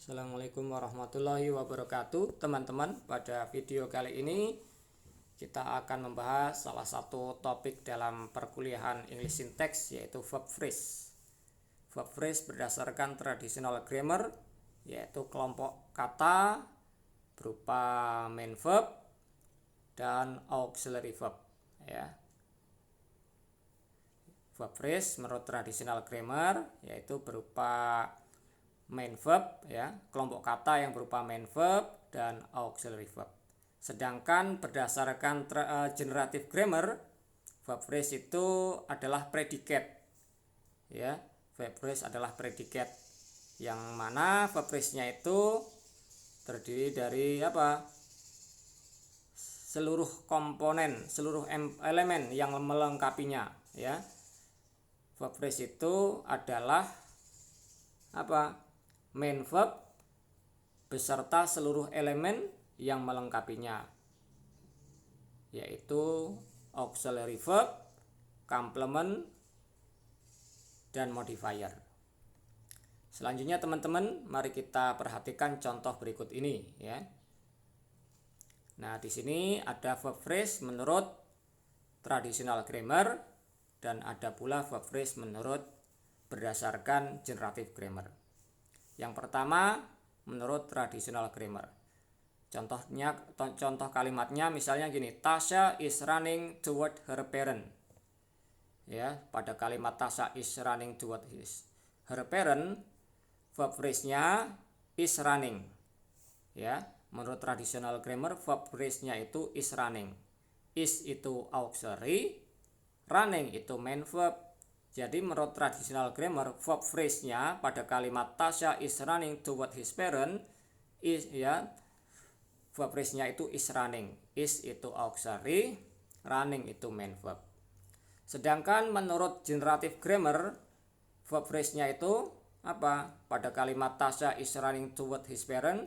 Assalamualaikum warahmatullahi wabarakatuh. Teman-teman, pada video kali ini kita akan membahas salah satu topik dalam perkuliahan English Syntax, yaitu verb phrase. Verb phrase berdasarkan traditional grammar, yaitu kelompok kata berupa main verb dan auxiliary verb, ya. Verb phrase menurut traditional grammar yaitu berupa main verb, ya, kelompok kata yang berupa main verb dan auxiliary verb. Sedangkan berdasarkan generative grammar, verb phrase itu adalah predicate, ya. Verb phrase adalah predicate, yang mana verb phrase-nya itu terdiri dari seluruh komponen, seluruh elemen yang melengkapinya, ya. Verb phrase itu adalah main verb beserta seluruh elemen yang melengkapinya, yaitu auxiliary verb, complement, dan modifier. Selanjutnya teman-teman, mari kita perhatikan contoh berikut ini, ya. Nah, di sini ada verb phrase menurut traditional grammar dan ada pula verb phrase menurut berdasarkan generative grammar. Yang pertama menurut traditional grammar. Contoh kalimatnya misalnya gini, Tasha is running toward her parent. Ya, pada kalimat Tasha is running toward her parent, verb phrase-nya is running. Ya, menurut traditional grammar verb phrase-nya itu is running. Is itu auxiliary, running itu main verb. Jadi menurut traditional grammar verb phrase-nya pada kalimat Tasha is running toward his parent verb phrase-nya itu is running. Is itu auxiliary, running itu main verb. Sedangkan menurut generative grammar verb phrase-nya itu pada kalimat Tasha is running toward his parent,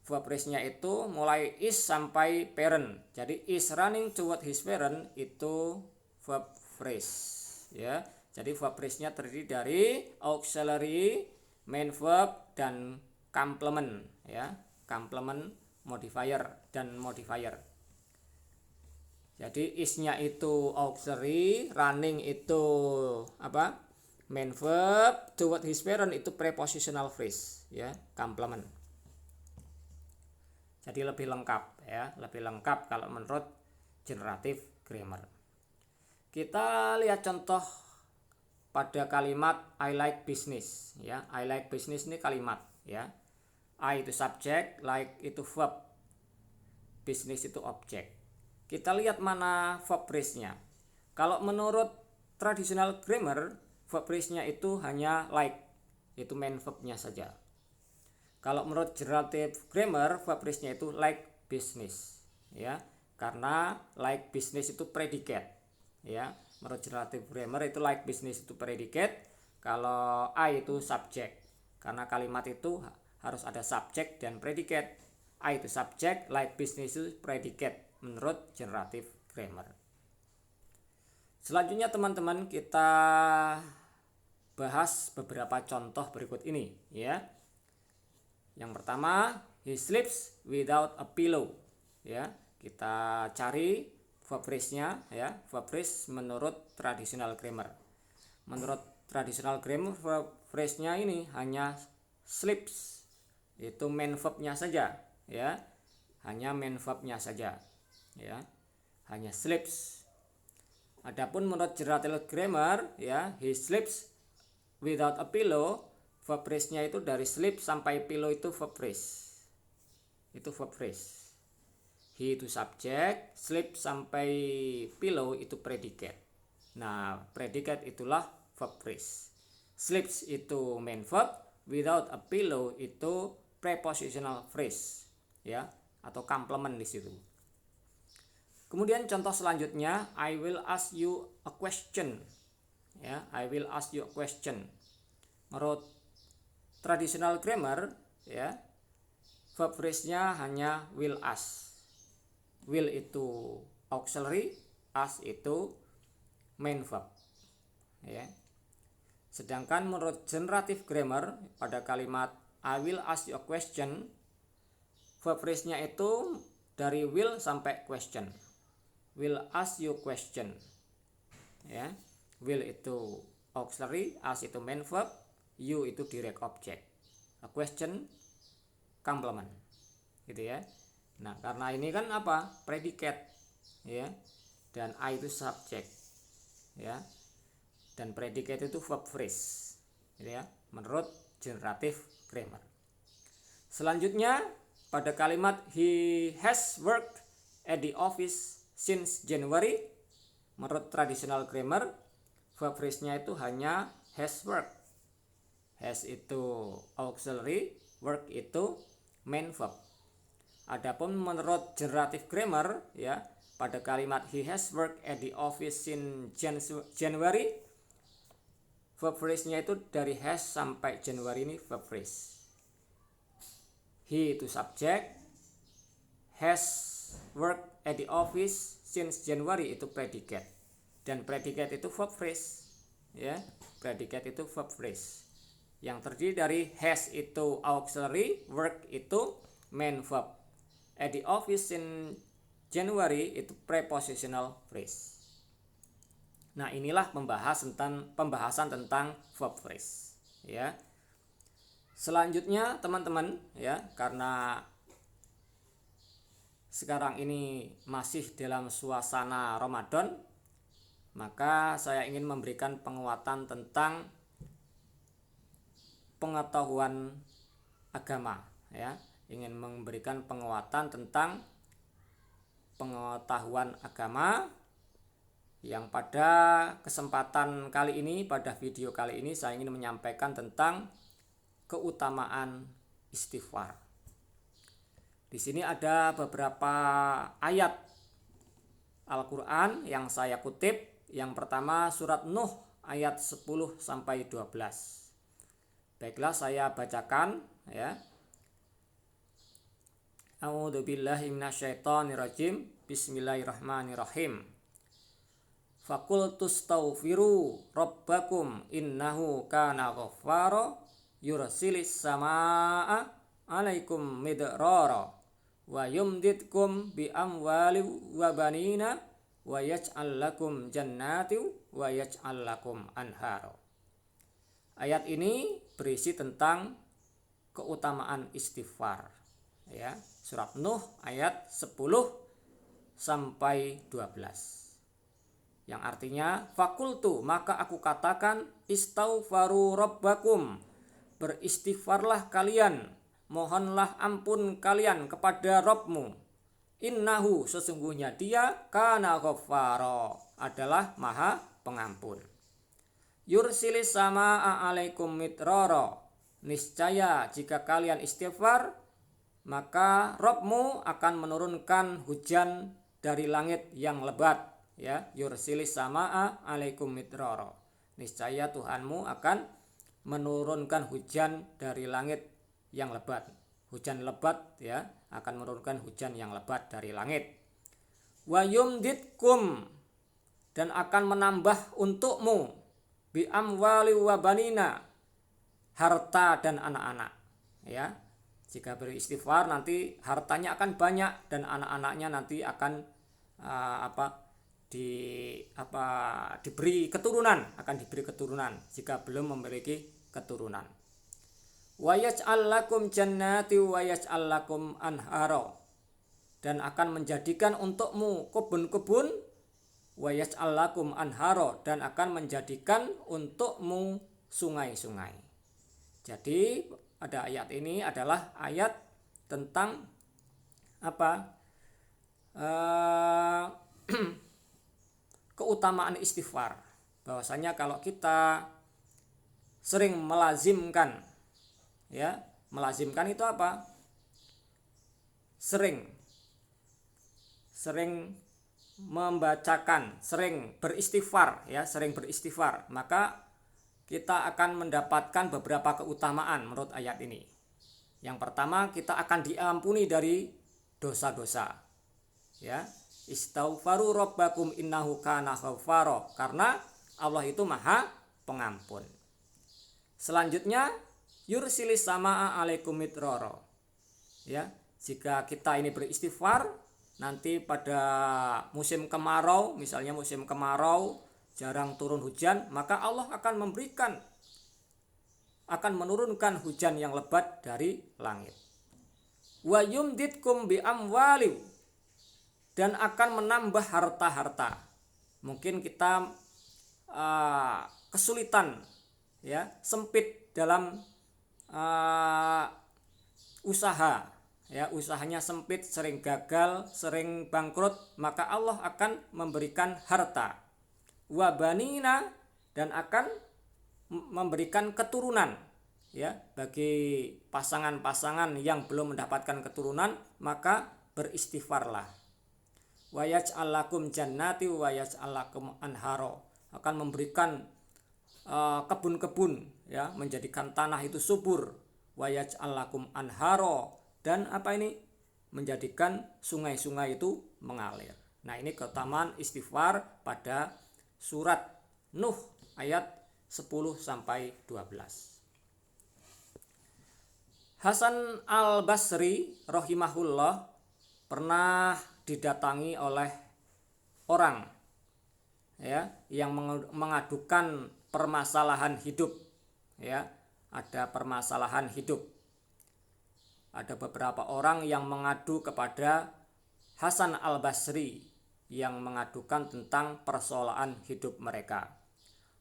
verb phrase-nya itu mulai is sampai parent. Jadi is running toward his parent itu verb phrase, ya. Jadi verb phrase-nya terdiri dari auxiliary, main verb, dan complement, ya. Complement, modifier, dan modifier. Jadi is-nya itu auxiliary, running itu main verb, toward his parent itu prepositional phrase, ya, complement. Jadi lebih lengkap, ya, lebih lengkap kalau menurut generative grammar. Kita lihat contoh pada kalimat I like business, ya. I like business ini kalimat, ya. I itu subjek, like itu verb, business itu objek. Kita lihat mana verb phrase-nya. Kalau menurut traditional grammar, verb phrase-nya itu hanya like, itu main verb-nya saja. Kalau menurut generative grammar, verb phrase-nya itu like business, ya. Karena like business itu predicate, ya. Menurut generative grammar itu like business itu predicate, kalau I itu subjek. Karena kalimat itu harus ada subjek dan predicate. I itu subjek, like business itu predicate menurut generative grammar. Selanjutnya teman-teman, kita bahas beberapa contoh berikut ini, ya. Yang pertama, he sleeps without a pillow, ya. Kita cari verb phrase-nya, ya. Verb phrase menurut traditional grammar. Menurut traditional grammar verb phrase-nya ini hanya sleeps, itu main verb-nya saja, ya. Hanya main verb-nya saja, ya. Hanya sleeps. Adapun menurut generative grammar, ya, he sleeps without a pillow, verb phrase-nya itu dari sleep sampai pillow itu verb phrase. Itu verb phrase. He itu subjek, sleep sampai pillow itu predicate. Nah, predicate itulah verb phrase. Sleeps itu main verb, without a pillow itu prepositional phrase, ya, atau complement di situ. Kemudian contoh selanjutnya, I will ask you a question, ya. I will ask you a question. Menurut traditional grammar, ya, verb phrase-nya hanya will ask. Will itu auxiliary, ask itu main verb, ya. Sedangkan menurut generative grammar pada kalimat I will ask you a question. Verb phrase-nya itu dari will sampai question. Will ask you question. Ya. Will itu auxiliary, ask itu main verb, you itu direct object. A question complement. Gitu ya. Nah, karena ini kan apa? Predicate, ya. Dan I itu subject. Ya. Dan predicate itu verb phrase. Gitu ya. Menurut generative grammar. Selanjutnya pada kalimat he has worked at the office since January, menurut traditional grammar verb phrase-nya itu hanya has worked. Has itu auxiliary, work itu main verb. Adapun menurut generative grammar, ya, pada kalimat he has worked at the office since January, verb phrase-nya itu dari has sampai January ini verb phrase. He itu subject, has worked at the office since January itu predicate. Dan predicate itu verb phrase. Ya, predicate itu verb phrase. Yang terdiri dari has itu auxiliary, work itu main verb. At the office in January itu prepositional phrase. Nah, inilah pembahasan tentang verb phrase, ya. Selanjutnya teman-teman, ya, karena sekarang ini masih dalam suasana Ramadan, maka saya ingin memberikan penguatan tentang pengetahuan agama, ya. Ingin memberikan penguatan tentang pengetahuan agama, yang pada kesempatan kali ini, pada video kali ini saya ingin menyampaikan tentang keutamaan istighfar. Di sini ada beberapa ayat Al-Qur'an yang saya kutip. Yang pertama surat Nuh ayat 10 sampai 12. Baiklah, saya bacakan, ya. A'udzubillahi minasyaitonirrajim. Bismillahirrahmanirrahim. Fakultustaghfiru rabbakum innahu kana ghaffara yursilis samaa alaikum midrara wa yumditkum bi amwali wa banina wa yaj'al lakum jannati wa yaj'al lakum anhara. Ayat ini berisi tentang keutamaan istighfar, ya. Surat Nuh ayat 10 sampai 12. Yang artinya fakultu, maka aku katakan, istaghfaru rabbakum, beristighfarlah kalian, mohonlah ampun kalian kepada Rabbmu. Innahu, sesungguhnya dia, kana ghaffara, adalah maha pengampun. Yursilis samaa alaikum midrara, niscaya jika kalian istighfar, maka Rabbmu akan menurunkan hujan dari langit yang lebat. Ya, yursilis samaa alaikum midrara, niscaya Tuhanmu akan menurunkan hujan dari langit yang lebat. Hujan lebat, ya, akan menurunkan hujan yang lebat dari langit. Wa yumditkum, dan akan menambah untukmu, bi amwali wa banina, harta dan anak-anak, ya. Jika beristighfar nanti hartanya akan banyak dan anak-anaknya nanti akan diberi keturunan, akan diberi keturunan jika belum memiliki keturunan. Wa yaj'al lakum jannati wa yaj'al lakum anhara, dan akan menjadikan untukmu kebun-kebun, wa yaj'al lakum anhara, dan akan menjadikan untukmu sungai-sungai. Jadi pada ayat ini adalah ayat tentang keutamaan istighfar. Bahwasanya kalau kita sering melazimkan, ya, melazimkan itu apa? Sering membacakan, sering beristighfar, ya, sering beristighfar, maka kita akan mendapatkan beberapa keutamaan menurut ayat ini. Yang pertama, kita akan diampuni dari dosa-dosa, ya. Istaghfaru rabbakum innahu kana ghaffara, karena Allah itu maha pengampun. Selanjutnya yursilis samaa alaikum midrara. Ya, jika kita ini beristighfar, nanti pada musim kemarau, misalnya musim kemarau jarang turun hujan, maka Allah akan menurunkan hujan yang lebat dari langit. Wa yumditkum bi amwali, dan akan menambah harta-harta. Mungkin kita kesulitan, ya, sempit dalam usaha, ya, usahanya sempit, sering gagal, sering bangkrut, maka Allah akan memberikan harta. Wa banina, dan akan memberikan keturunan, ya, bagi pasangan-pasangan yang belum mendapatkan keturunan, maka beristighfarlah. Wa yaj'al lakum jannati wa yaj'al lakum anharo, akan memberikan kebun-kebun, ya, menjadikan tanah itu subur. Wa yaj'al lakum anharo, dan apa ini, menjadikan sungai-sungai itu mengalir. Nah, ini keutamaan istighfar pada surat Nuh ayat 10 sampai 12. Hasan al-Basri rahimahullah pernah didatangi oleh orang, ya, yang mengadukan permasalahan hidup, ya, ada permasalahan hidup. Ada beberapa orang yang mengadu kepada Hasan al-Basri, yang mengadukan tentang persoalan hidup mereka.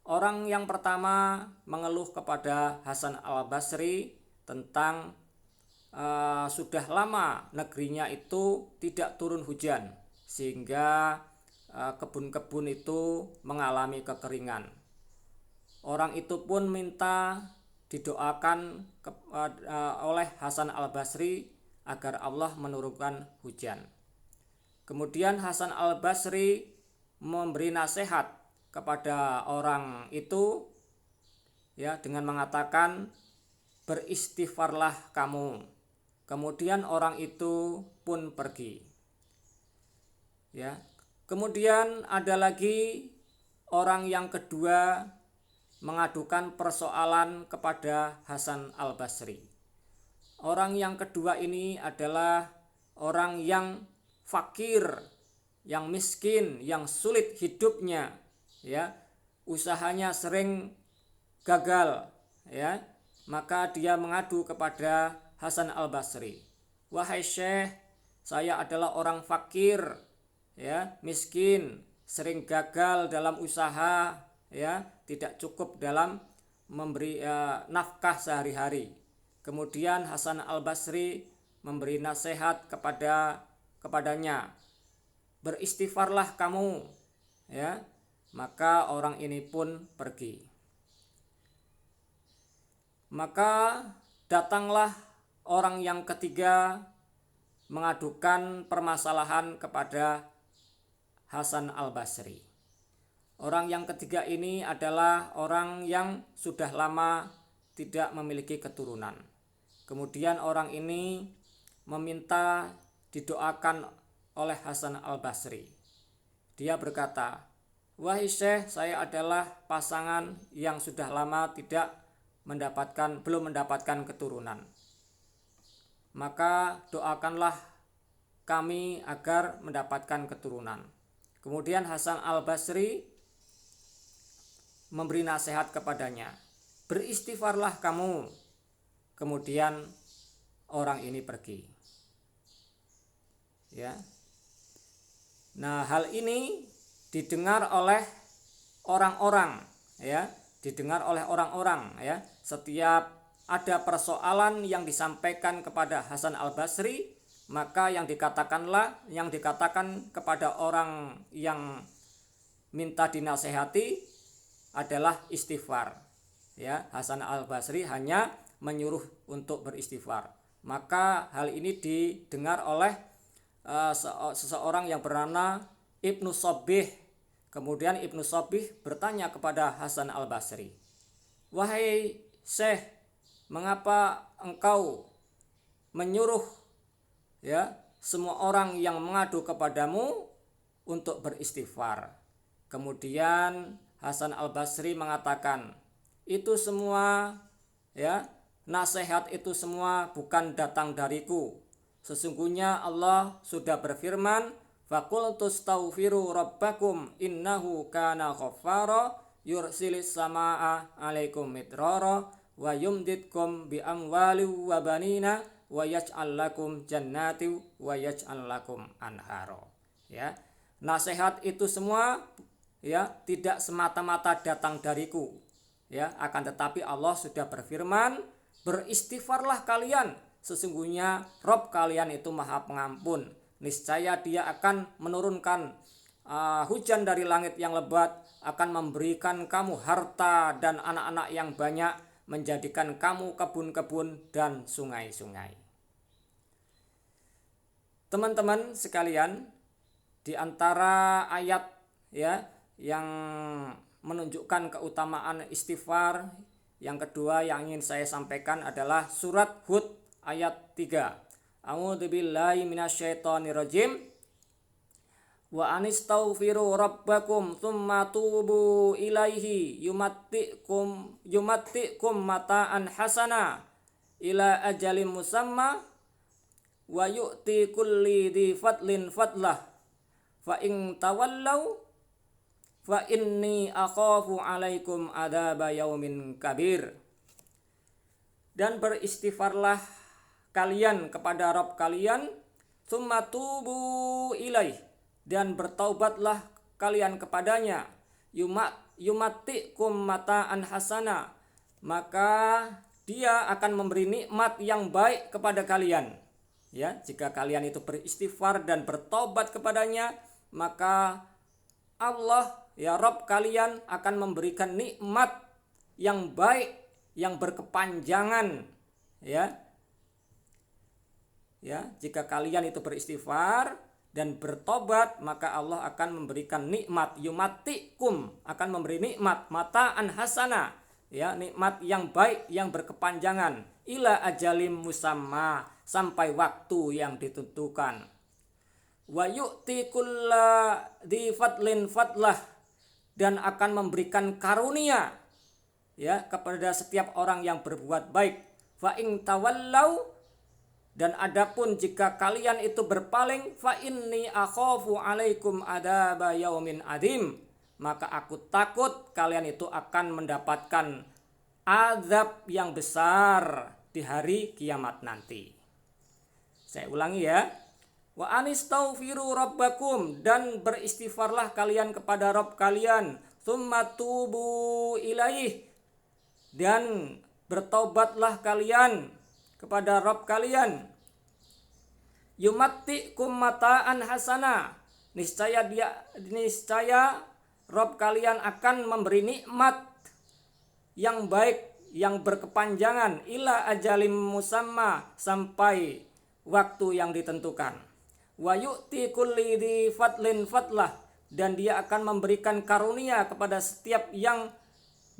Orang yang pertama mengeluh kepada Hasan al-Basri tentang sudah lama negerinya itu tidak turun hujan, sehingga kebun-kebun itu mengalami kekeringan. Orang itu pun minta didoakan oleh Hasan al-Basri agar Allah menurunkan hujan. Kemudian Hasan al-Basri memberi nasihat kepada orang itu, ya, dengan mengatakan, beristighfarlah kamu. Kemudian orang itu pun pergi. Ya. Kemudian ada lagi orang yang kedua mengadukan persoalan kepada Hasan al-Basri. Orang yang kedua ini adalah orang yang fakir, yang miskin, yang sulit hidupnya, ya, usahanya sering gagal, ya. Maka dia mengadu kepada Hasan al-Basri, wahai Syekh, saya adalah orang fakir, ya, miskin, sering gagal dalam usaha, ya, tidak cukup dalam memberi nafkah sehari-hari. Kemudian Hasan al-Basri memberi nasihat kepadanya, beristighfarlah kamu, ya. Maka orang ini pun pergi. Maka datanglah orang yang ketiga mengadukan permasalahan kepada Hasan al-Basri. Orang yang ketiga ini adalah orang yang sudah lama tidak memiliki keturunan. Kemudian orang ini meminta didoakan oleh Hasan al-Basri. Dia berkata, wahai Syekh, saya adalah pasangan yang sudah lama belum mendapatkan keturunan. Maka doakanlah kami agar mendapatkan keturunan. Kemudian Hasan al-Basri memberi nasihat kepadanya, beristighfarlah kamu. Kemudian orang ini pergi. Ya. Nah, hal ini didengar oleh orang-orang, ya, ya. Setiap ada persoalan yang disampaikan kepada Hasan al-Basri, maka yang dikatakan kepada orang yang minta dinasehati adalah istighfar. Ya, Hasan al-Basri hanya menyuruh untuk beristighfar. Maka hal ini didengar oleh seseorang yang bernama Ibnu Shabbih. Kemudian Ibnu Shabbih bertanya kepada Hasan al-Basri, wahai Syekh, mengapa engkau menyuruh, ya, semua orang yang mengadu kepadamu untuk beristighfar? Kemudian Hasan al-Basri mengatakan, itu semua, ya, nasihat itu semua bukan datang dariku. Sesungguhnya Allah sudah berfirman, faqultu astaghfiru rabbakum innahu kana ghaffara yursilis samaa 'alaikum midrara wa yumditkum bi amwali wa banina wa yaj'al lakum jannati wa yaj'al lakum anhara. Ya. Nasihat itu semua ya tidak semata-mata datang dariku. Ya, akan tetapi Allah sudah berfirman, beristighfarlah kalian, sesungguhnya Rob kalian itu Maha Pengampun. Niscaya Dia akan menurunkan hujan dari langit yang lebat, akan memberikan kamu harta dan anak-anak yang banyak, menjadikan kamu kebun-kebun dan sungai-sungai. Teman-teman sekalian, di antara ayat ya yang menunjukkan keutamaan istighfar yang kedua yang ingin saya sampaikan adalah surat Hud ayat 3. A'udzubillahi minasyaitonirrajim. Wa anistaghfiru rabbakum tsumma tubu ilaihi yumattikum mata'an hasana ila ajalin musamma wa yu'ti kulli dhi fadlin fadlah fa in tawallau fa inni akhafu alaikum adzaba yaumin kabir. Dan beristighfarlah kalian kepada Rabb kalian, tsumma tubu ilaih, dan bertaubatlah kalian kepadanya, yumatikum mata'an hasana, maka Dia akan memberi nikmat yang baik kepada kalian. Ya, jika kalian itu beristighfar dan bertobat kepadanya, maka Allah ya Rabb kalian akan memberikan nikmat yang baik, yang berkepanjangan. Ya, jika kalian itu beristighfar dan bertobat, maka Allah akan memberikan nikmat, yumatikum, akan memberi nikmat mata'an hasana, ya, nikmat yang baik, yang berkepanjangan, ila ajalim musamma, sampai waktu yang ditentukan. Wa yu'ti kulla di fadlin fadlah, dan akan memberikan karunia ya kepada setiap orang yang berbuat baik. Fa in tawallau, dan adapun jika kalian itu berpaling, fa inni akhafu alaikum adzaba yaumin adzim, maka aku takut kalian itu akan mendapatkan azab yang besar di hari kiamat nanti. Saya ulangi ya. Wa anistaghfiru rabbakum, dan beristighfarlah kalian kepada Rabb kalian, tsumma tubu ilaih, dan bertaubatlah kalian kepada Rabb kalian, yumattikum mata'an hasana, niscaya Rabb kalian akan memberi nikmat yang baik, yang berkepanjangan, ila ajalim musamma, sampai waktu yang ditentukan. Wa yu'ti kulli di fadlin fadlah, dan Dia akan memberikan karunia kepada setiap yang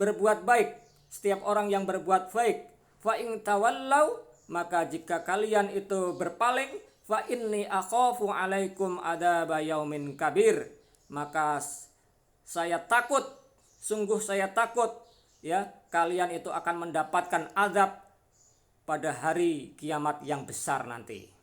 berbuat baik, setiap orang yang berbuat baik. Fa in tawallau, maka jika kalian itu berpaling, fa inni akhafu alaikum adzaba yaumin kabir, maka saya takut, sungguh saya takut ya kalian itu akan mendapatkan azab pada hari kiamat yang besar nanti.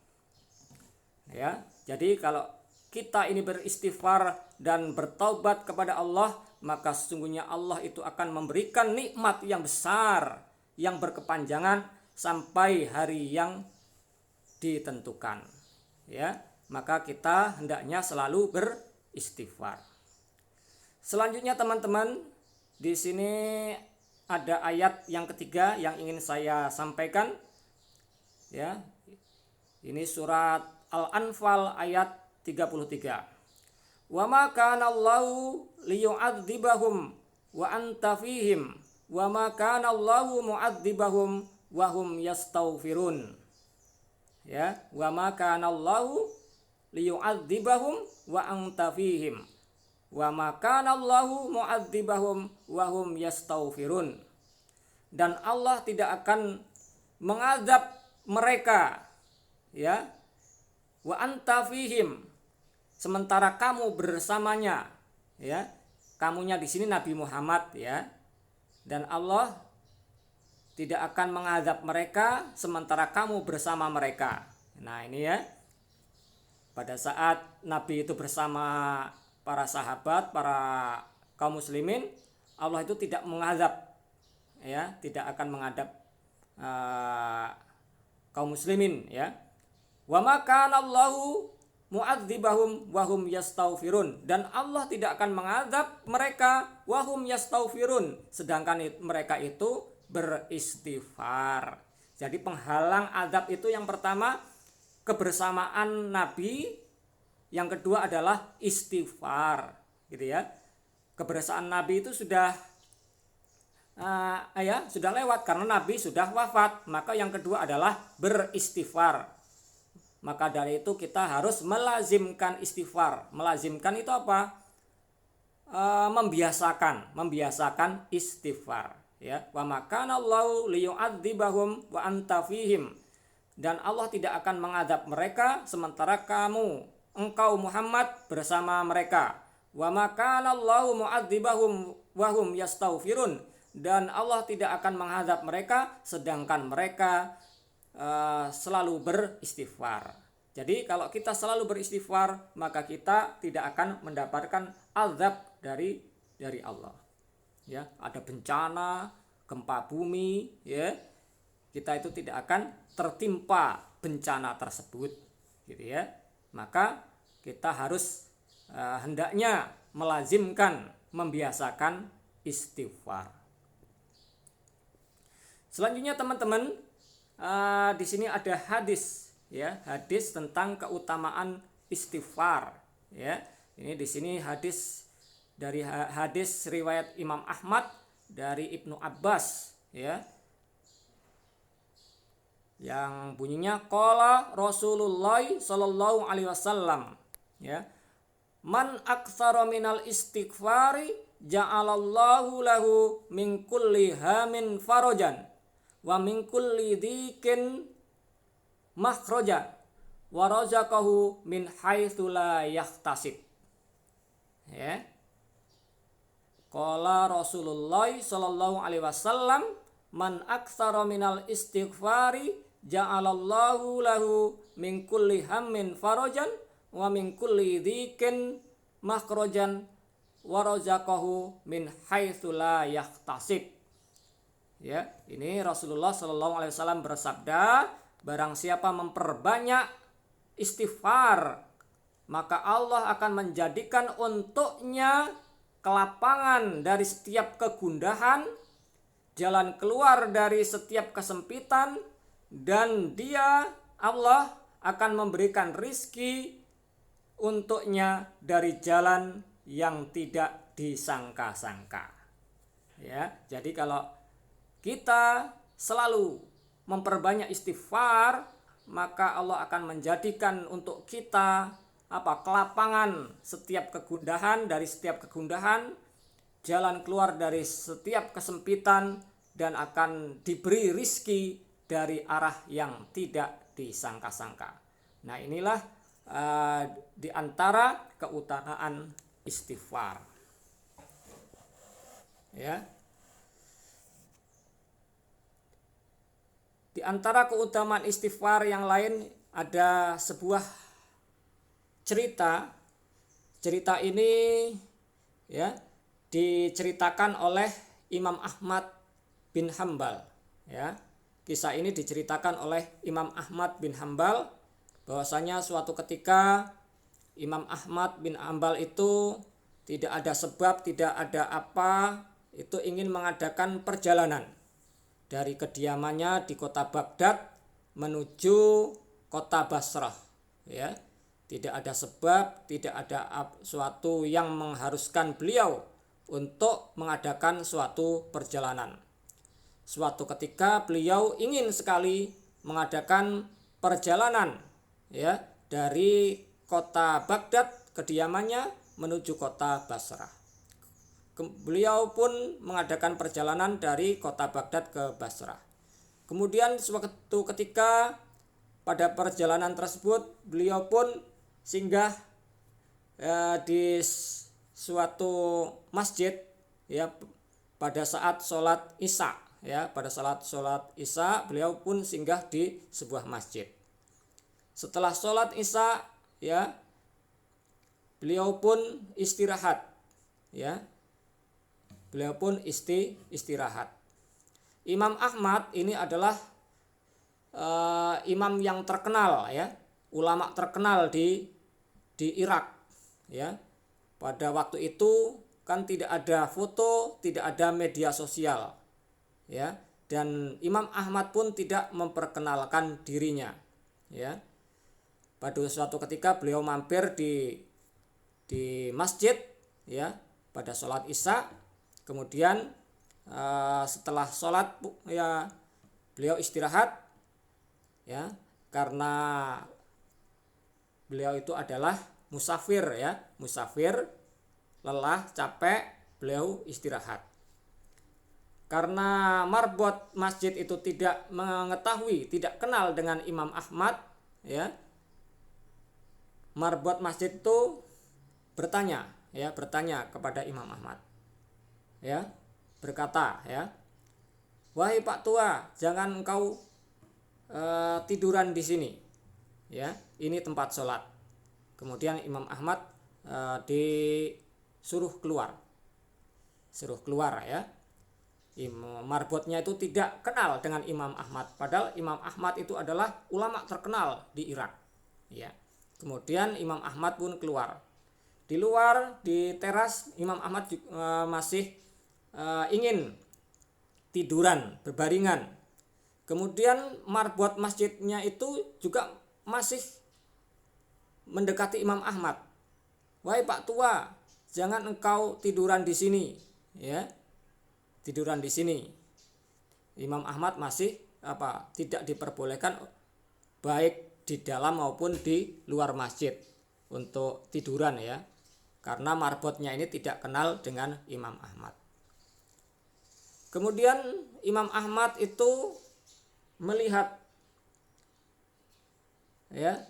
Ya, jadi kalau kita ini beristighfar dan bertaubat kepada Allah, maka sesungguhnya Allah itu akan memberikan nikmat yang besar, yang berkepanjangan sampai hari yang ditentukan. Ya, maka kita hendaknya selalu beristighfar. Selanjutnya teman-teman, di sini ada ayat yang ketiga yang ingin saya sampaikan. Ya, ini surat Al-Anfal ayat 33. Wa ma kana Allahu liyu'adzibahum wa anta fihim wa ma kana Allahu mu'adzibahum wa hum yastaghfirun. Ya, wa ma kana Allahu liyu'adzibahum wa anta fihim wa ma kana Allahu mu'adzibahum wa hum yastaghfirun. Dan Allah tidak akan mengazab mereka ya, wa anta fihim, sementara kamu bersamanya, ya, kamunya di sini Nabi Muhammad ya, dan Allah tidak akan mengadab mereka sementara kamu bersama mereka. Nah ini ya, pada saat Nabi itu bersama para sahabat, para kaum muslimin, Allah itu tidak mengadab, ya, tidak akan mengadab kaum muslimin, ya. Wa ma kana Allahu mu'adzibahum wa hum yastaghfirun, dan Allah tidak akan mengadab mereka wa hum yastaghfirun, sedangkan mereka itu beristighfar. Jadi penghalang azab itu yang pertama kebersamaan Nabi, yang kedua adalah istighfar, gitu ya. Kebersamaan Nabi itu sudah sudah lewat karena Nabi sudah wafat, maka yang kedua adalah beristighfar. Maka dari itu kita harus melazimkan istighfar. Melazimkan itu apa? Membiasakan istighfar, ya. Wa makana Allahu liyu'adzibahum wa anta fihim, dan Allah tidak akan mengadab mereka sementara engkau Muhammad bersama mereka. Wa makana Allahu mu'adzibahum wa hum yastaghfirun, dan Allah tidak akan mengadab mereka sedangkan mereka selalu beristighfar. Jadi kalau kita selalu beristighfar, maka kita tidak akan mendapatkan azab dari Allah. Ya, ada bencana, gempa bumi, ya. Kita itu tidak akan tertimpa bencana tersebut, gitu ya. Maka kita harus hendaknya melazimkan, membiasakan istighfar. Selanjutnya teman-teman, di sini ada hadis, ya, hadis tentang keutamaan istighfar, ya. Ini di sini hadis dari hadis riwayat Imam Ahmad dari Ibnu Abbas, ya, yang bunyinya qala Rasulullah sallallahu alaihi wasallam, ya, man aktsara minal istighfari ja'alallahu lahu min kulli hamin farajan wa min kulli dhikin makhraja wa razaqahu min haitsu la yahtasib. Ya. Qala Rasulullah sallallahu alaihi wasallam man aktsara minal istighfari ja'alallahu lahu min kulli hammin farajan wa min kulli dhikin makhrajan wa razaqahu min haitsu la yahtasib. Ya, ini Rasulullah sallallahu alaihi wasallam bersabda, barang siapa memperbanyak istighfar, maka Allah akan menjadikan untuknya kelapangan dari setiap kegundahan, jalan keluar dari setiap kesempitan, dan Allah akan memberikan rizki untuknya dari jalan yang tidak disangka-sangka. Ya, jadi kalau kita selalu memperbanyak istighfar, maka Allah akan menjadikan untuk kita kelapangan setiap kegundahan, dari setiap kegundahan, jalan keluar dari setiap kesempitan, dan akan diberi rizki dari arah yang tidak disangka-sangka. Nah, inilah di antara keutamaan istighfar. Ya. Di antara keutamaan istighfar yang lain ada sebuah cerita. Cerita ini, ya, diceritakan oleh Imam Ahmad bin Hambal, ya. Kisah ini diceritakan oleh Imam Ahmad bin Hambal, bahwasanya suatu ketika Imam Ahmad bin Hambal itu tidak ada sebab, tidak ada apa, itu ingin mengadakan perjalanan dari kediamannya di kota Baghdad menuju kota Basrah, ya. Tidak ada sebab, tidak ada suatu yang mengharuskan beliau untuk mengadakan suatu perjalanan. Suatu ketika beliau ingin sekali mengadakan perjalanan, ya, dari kota Baghdad kediamannya menuju kota Basrah. Beliau pun mengadakan perjalanan dari kota Baghdad ke Basrah. Kemudian suatu ketika pada perjalanan tersebut beliau pun singgah di suatu masjid, ya, pada saat sholat Isya, ya, pada sholat Isya beliau pun singgah di sebuah masjid. Setelah sholat Isya, ya, beliau pun istirahat, ya. Beliau pun istirahat. Imam Ahmad ini adalah imam yang terkenal, ya, ulama terkenal di Irak, ya. Pada waktu itu kan tidak ada foto, tidak ada media sosial, ya, dan Imam Ahmad pun tidak memperkenalkan dirinya, ya. Pada suatu ketika beliau mampir di masjid, ya, pada sholat Isya. Kemudian setelah sholat, ya, beliau istirahat, ya, karena beliau itu adalah musafir, ya, musafir, lelah, capek, beliau istirahat. Karena marbot masjid itu tidak mengetahui, tidak kenal dengan Imam Ahmad, ya, marbot masjid itu bertanya kepada Imam Ahmad, ya, berkata, ya, wahai Pak Tua, jangan engkau tiduran di sini, ya, ini tempat sholat. Kemudian Imam Ahmad disuruh keluar, ya. Marbotnya itu tidak kenal dengan Imam Ahmad, padahal Imam Ahmad itu adalah ulama terkenal di Irak, ya. Kemudian Imam Ahmad pun keluar. Di luar di teras Imam Ahmad masih ingin tiduran, berbaringan. Kemudian marbot masjidnya itu juga masih mendekati Imam Ahmad. Wahai Pak Tua, jangan engkau tiduran di sini, ya. Tiduran di sini. Imam Ahmad masih tidak diperbolehkan baik di dalam maupun di luar masjid untuk tiduran, ya. Karena marbotnya ini tidak kenal dengan Imam Ahmad. Kemudian Imam Ahmad itu melihat, ya,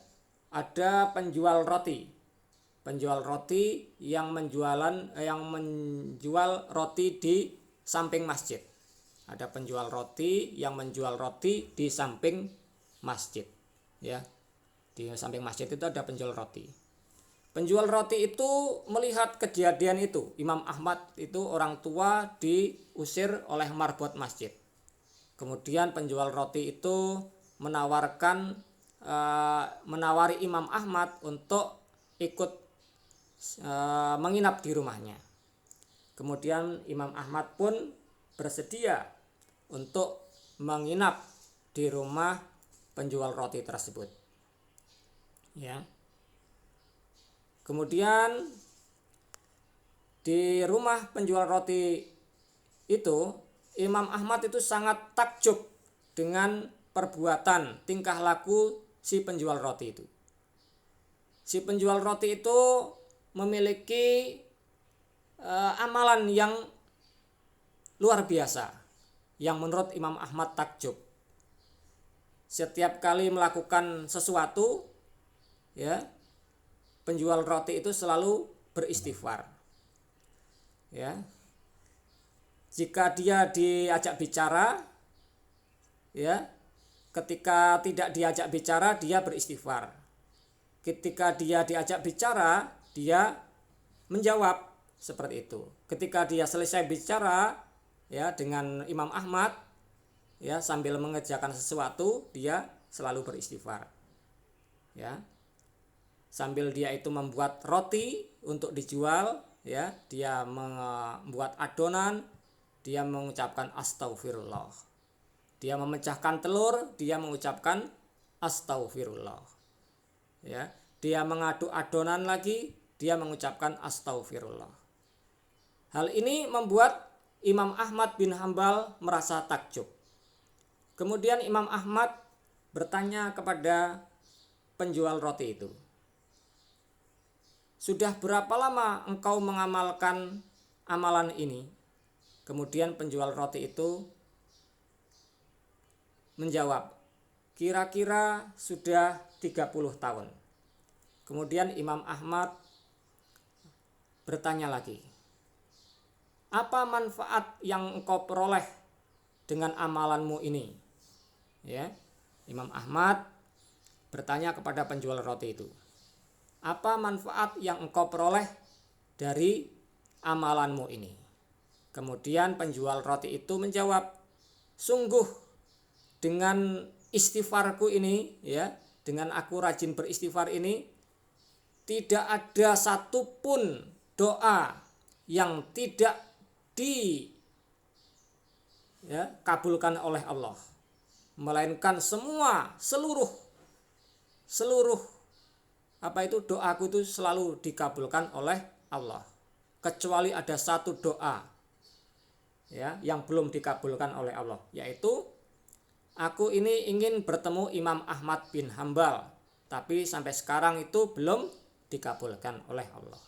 ada penjual roti yang menjual roti di samping masjid. Ada penjual roti yang menjual roti di samping masjid, ya. Di samping masjid itu ada penjual roti. Penjual roti itu melihat kejadian itu. Imam Ahmad itu orang tua diusir oleh marbot masjid. Kemudian penjual roti itu menawari Imam Ahmad untuk ikut menginap di rumahnya. Kemudian Imam Ahmad pun bersedia untuk menginap di rumah penjual roti tersebut, ya. Kemudian di rumah penjual roti itu Imam Ahmad itu sangat takjub dengan perbuatan tingkah laku si penjual roti itu. Si penjual roti itu memiliki amalan yang luar biasa yang menurut Imam Ahmad takjub. Setiap kali melakukan sesuatu, ya, penjual roti itu selalu beristighfar, ya. Jika dia diajak bicara, ya, ketika tidak diajak bicara dia beristighfar. Ketika dia diajak bicara dia menjawab, seperti itu. Ketika dia selesai bicara, ya, dengan Imam Ahmad, ya, sambil mengerjakan sesuatu dia selalu beristighfar, ya. Sambil dia itu membuat roti untuk dijual, ya, dia membuat adonan, dia mengucapkan astaghfirullah. Dia memecahkan telur, dia mengucapkan astaghfirullah, ya. Dia mengaduk adonan lagi, dia mengucapkan astaghfirullah. Hal ini membuat Imam Ahmad bin Hambal merasa takjub. Kemudian Imam Ahmad bertanya kepada penjual roti itu, sudah berapa lama engkau mengamalkan amalan ini? Kemudian penjual roti itu menjawab, kira-kira sudah 30 tahun. Kemudian Imam Ahmad bertanya lagi, apa manfaat yang engkau peroleh dengan amalanmu ini? Ya, Imam Ahmad bertanya kepada penjual roti itu, apa manfaat yang engkau peroleh dari amalanmu ini? Kemudian penjual roti itu menjawab, sungguh dengan istighfarku ini, ya, dengan aku rajin beristighfar ini, tidak ada satupun doa yang tidak dikabulkan oleh Allah, melainkan seluruh doaku itu selalu dikabulkan oleh Allah, kecuali ada satu doa, ya, yang belum dikabulkan oleh Allah, yaitu aku ini ingin bertemu Imam Ahmad bin Hambal, tapi sampai sekarang itu belum dikabulkan oleh Allah.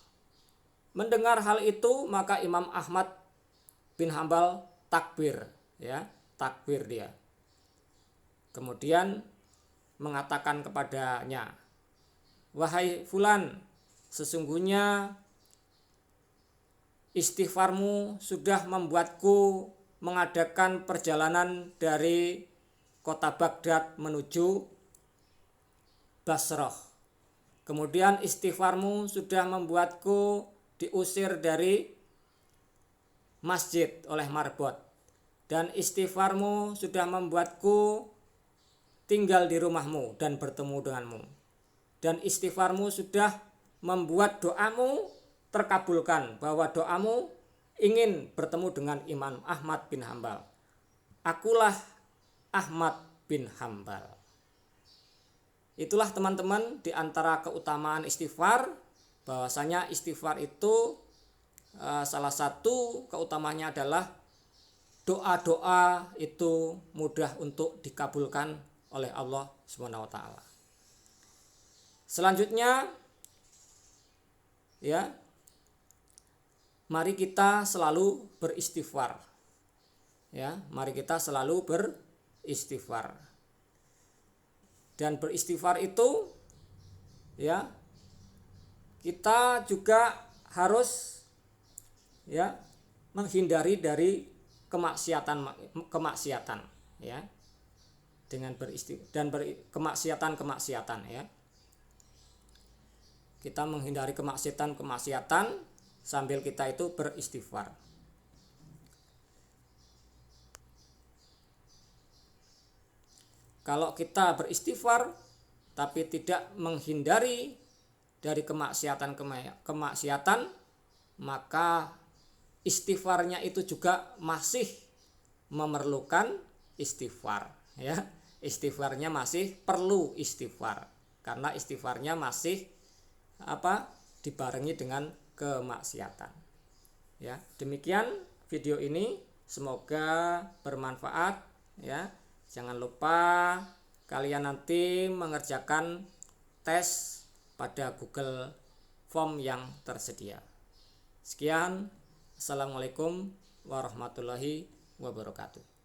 Mendengar hal itu, maka Imam Ahmad bin Hambal takbir, ya, takbir dia. Kemudian mengatakan kepadanya, wahai fulan, sesungguhnya istighfarmu sudah membuatku mengadakan perjalanan dari kota Baghdad menuju Basrah. Kemudian istighfarmu sudah membuatku diusir dari masjid oleh marbot. Dan istighfarmu sudah membuatku tinggal di rumahmu dan bertemu denganmu. Dan istighfarmu sudah membuat doamu terkabulkan, bahwa doamu ingin bertemu dengan Imam Ahmad bin Hambal. Akulah Ahmad bin Hambal. Itulah teman-teman di antara keutamaan istighfar, bahwasanya istighfar itu salah satu keutamanya adalah doa-doa itu mudah untuk dikabulkan oleh Allah Subhanahu wa taala. Selanjutnya, ya, mari kita selalu beristighfar. Ya, mari kita selalu beristighfar. Dan beristighfar itu, ya, kita juga harus, ya, menghindari dari kemaksiatan, ya, dengan kemaksiatan, ya. Kita menghindari kemaksiatan sambil kita itu beristighfar. Kalau kita beristighfar tapi tidak menghindari dari kemaksiatan, maka istighfarnya itu juga masih memerlukan istighfar, ya. Istighfarnya masih perlu istighfar, karena istighfarnya masih dibarengi dengan kemaksiatan. Ya, demikian video ini, semoga bermanfaat, ya. Jangan lupa kalian nanti mengerjakan tes pada Google Form yang tersedia. Sekian, assalamualaikum warahmatullahi wabarakatuh.